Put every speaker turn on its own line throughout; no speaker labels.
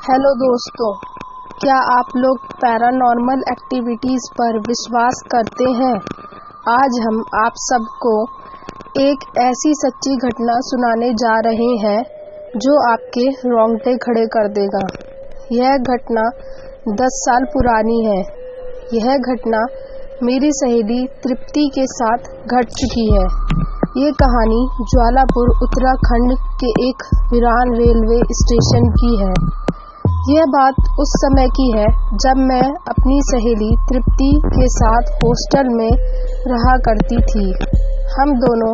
Hello दोस्तों, क्या आप लोग पैरानॉर्मल एक्टिविटीज़ पर विश्वास करते हैं? आज हम आप सबको एक ऐसी सच्ची घटना सुनाने जा रहे हैं जो आपके रोंगटे खड़े कर देगा। यह घटना 10 साल पुरानी है। यह घटना मेरी सहेली तृप्ति के साथ घट चुकी है। ये कहानी ज्वालापुर उत्तराखंड के एक वीरान रेलवे स्टेशन की है। यह बात उस समय की है जब मैं अपनी सहेली तृप्ति के साथ हॉस्टल में रहा करती थी। हम दोनों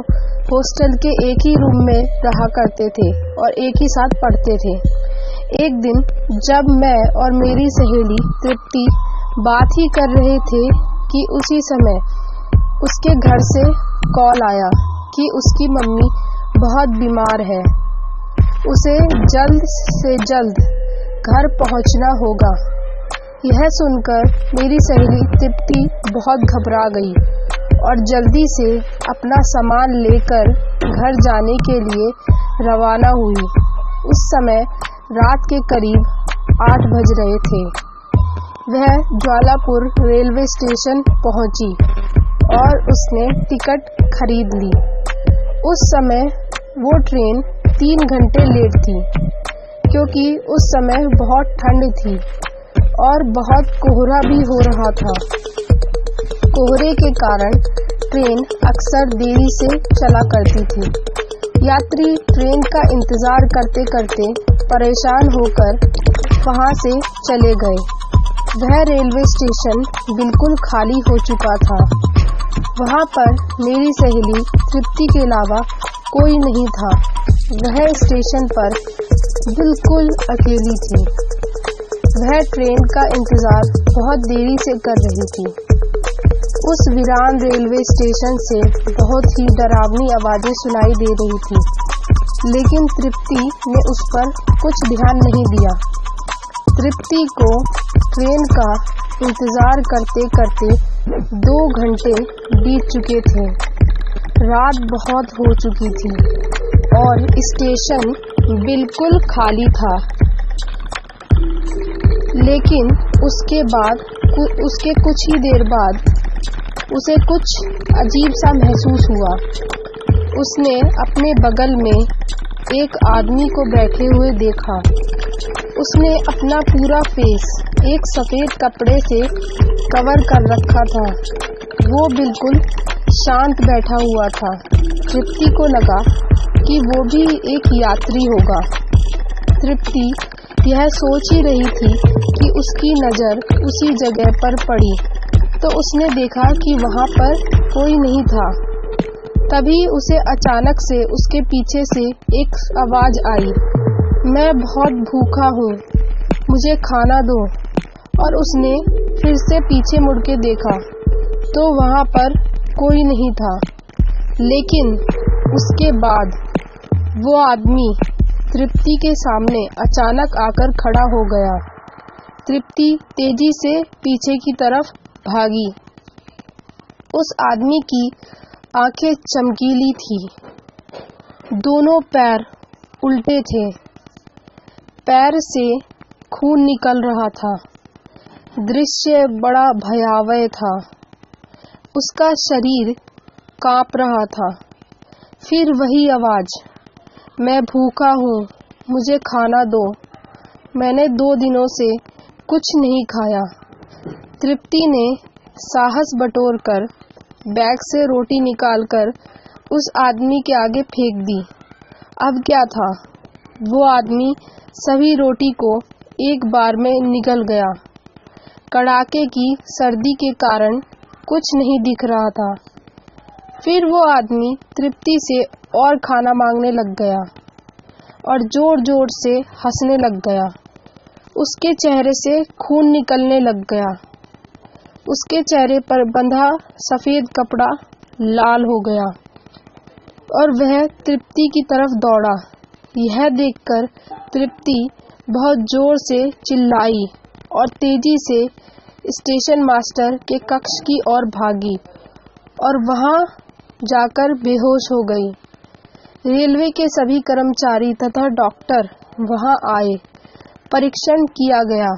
हॉस्टल के एक ही रूम में रहा करते थे और एक ही साथ पढ़ते थे। एक दिन जब मैं और मेरी सहेली तृप्ति बात ही कर रहे थे कि उसी समय उसके घर से कॉल आया कि उसकी मम्मी बहुत बीमार है, उसे जल्द से जल्द घर पहुंचना होगा। यह सुनकर मेरी सहेली तृप्ति बहुत घबरा गई और जल्दी से अपना सामान लेकर घर जाने के लिए रवाना हुई। उस समय रात के करीब 8 बज रहे थे। वह ज्वालापुर रेलवे स्टेशन पहुंची और उसने टिकट खरीद ली। उस समय वो ट्रेन 3 घंटे लेट थी क्योंकि उस समय बहुत ठंड थी और बहुत कोहरा भी हो रहा था। कोहरे के कारण ट्रेन अक्सर देरी से चला करती थी। यात्री ट्रेन का इंतजार करते करते परेशान होकर वहां से चले गए। वह रेलवे स्टेशन बिल्कुल खाली हो चुका था। वहां पर मेरी सहेली तृप्ति के अलावा कोई नहीं था। वह स्टेशन पर बिल्कुल अकेली थी। वह ट्रेन का इंतजार बहुत देरी से कर रही थी। उस वीरान रेलवे स्टेशन से बहुत ही डरावनी आवाजें सुनाई दे रही थी, लेकिन तृप्ति ने उस पर कुछ ध्यान नहीं दिया। तृप्ति को ट्रेन का इंतजार करते करते 2 घंटे बीत चुके थे। रात बहुत हो चुकी थी और स्टेशन बिल्कुल खाली था। लेकिन उसके कुछ ही देर बाद उसे कुछ अजीब सा महसूस हुआ। उसने अपने बगल में एक आदमी को बैठे हुए देखा। उसने अपना पूरा फेस एक सफेद कपड़े से कवर कर रखा था। वो बिल्कुल शांत बैठा हुआ था। तृप्ति को लगा कि वो भी एक यात्री होगा। तृप्ति यह सोच ही रही थी कि उसकी नज़र उसी जगह पर पड़ी तो उसने देखा कि वहां पर कोई नहीं था। तभी उसे अचानक से उसके पीछे से एक आवाज आई, मैं बहुत भूखा हूँ, मुझे खाना दो। और उसने फिर से पीछे मुड़ के देखा तो वहां पर कोई नहीं था। लेकिन उसके बाद वो आदमी तृप्ति के सामने अचानक आकर खड़ा हो गया। तृप्ति तेजी से पीछे की तरफ भागी। उस आदमी की आंखें चमकीली थी। दोनों पैर उल्टे थे। पैर से खून निकल रहा था। दृश्य बड़ा भयावह था। उसका शरीर कांप रहा था। फिर वही आवाज, मैं भूखा हूँ, मुझे खाना दो, मैंने 2 दिनों से कुछ नहीं खाया। तृप्ति ने साहस बटोरकर बैग से रोटी निकालकर उस आदमी के आगे फेंक दी। अब क्या था, वो आदमी सभी रोटी को एक बार में निगल गया। कड़ाके की सर्दी के कारण कुछ नहीं दिख रहा था। फिर वो आदमी तृप्ति से और खाना मांगने लग गया और जोर जोर से हंसने लग गया। उसके चेहरे से खून निकलने लग गया। उसके चेहरे पर बंधा सफेद कपड़ा लाल हो गया और वह तृप्ति की तरफ दौड़ा। यह देखकर तृप्ति बहुत जोर से चिल्लाई और तेजी से स्टेशन मास्टर के कक्ष की ओर भागी और वहां जाकर बेहोश हो गई। रेलवे के सभी कर्मचारी तथा डॉक्टर वहां आए परीक्षण किया गया।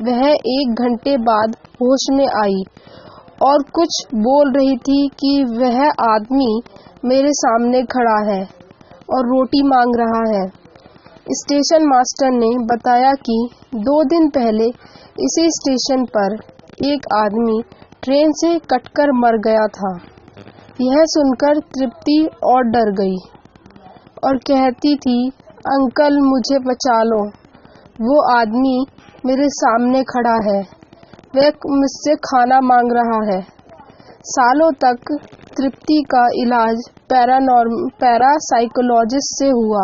वह 1 घंटे बाद होश में आई और कुछ बोल रही थी कि वह आदमी मेरे सामने खड़ा है और रोटी मांग रहा है। स्टेशन मास्टर ने बताया कि 2 दिन पहले इसी स्टेशन पर एक आदमी ट्रेन से कटकर मर गया था। यह सुनकर तृप्ति और डर गई और कहती थी, अंकल मुझे बचा लो, वो आदमी मेरे सामने खड़ा है, वह मुझसे खाना मांग रहा है। सालों तक तृप्ति का इलाज पैरासाइकोलॉजिस्ट से हुआ,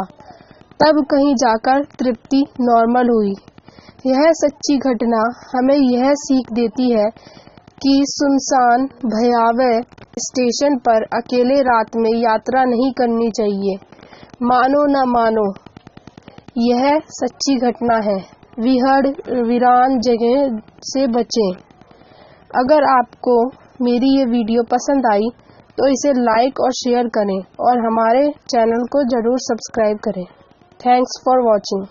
तब कहीं जाकर तृप्ति नॉर्मल हुई। यह सच्ची घटना हमें यह सीख देती है कि सुनसान भयावह स्टेशन पर अकेले रात में यात्रा नहीं करनी चाहिए। मानो न मानो, यह सच्ची घटना है। वीरान जगह से बचें। अगर आपको मेरी ये वीडियो पसंद आई तो इसे लाइक और शेयर करें और हमारे चैनल को जरूर सब्सक्राइब करें। Thanks for watching.